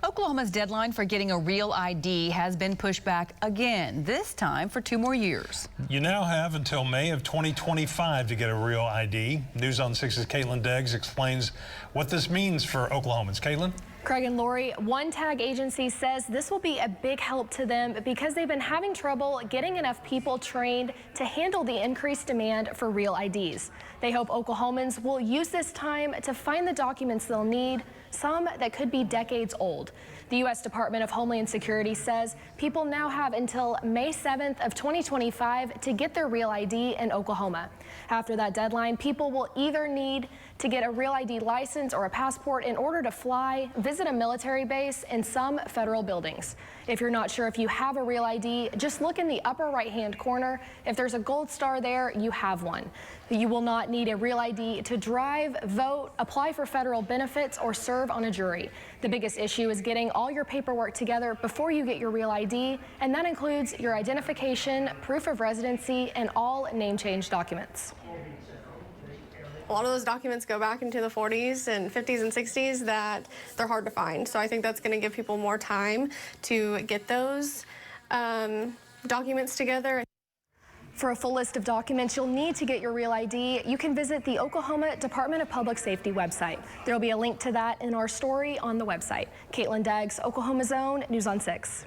Oklahoma's deadline for getting a real ID has been pushed back again, this time for 2 more years. You now have until May of 2025 to get a real ID. News on 6's Caitlin Deggs explains what this means for Oklahomans. Caitlin? Craig and Lori, one tag agency says this will be a big help to them because they've been having trouble getting enough people trained to handle the increased demand for real IDs. They hope Oklahomans will use this time to find the documents they'll need, some that could be decades old. The U.S. Department of Homeland Security says people now have until May 7th of 2025 to get their real ID in Oklahoma. After that deadline, people will either need to get a real ID license or a passport in order to fly, visit a military base, and some federal buildings. If you're not sure if you have a real ID, just look in the upper right-hand corner. If there's a gold star there, you have one. You will not need a real ID to drive, vote, apply for federal benefits, or serve on a jury. The biggest issue is getting all your paperwork together before you get your real ID, and that includes your identification, proof of residency, and all name change documents. A lot of those documents go back into the 40s and 50s and 60s that they're hard to find. So I think that's going to give people more time to get those documents together. For a full list of documents you'll need to get your real ID, you can visit the Oklahoma Department of Public Safety website. There will be a link to that in our story on the website. Caitlin Deggs, Oklahoma's Own, News on 6.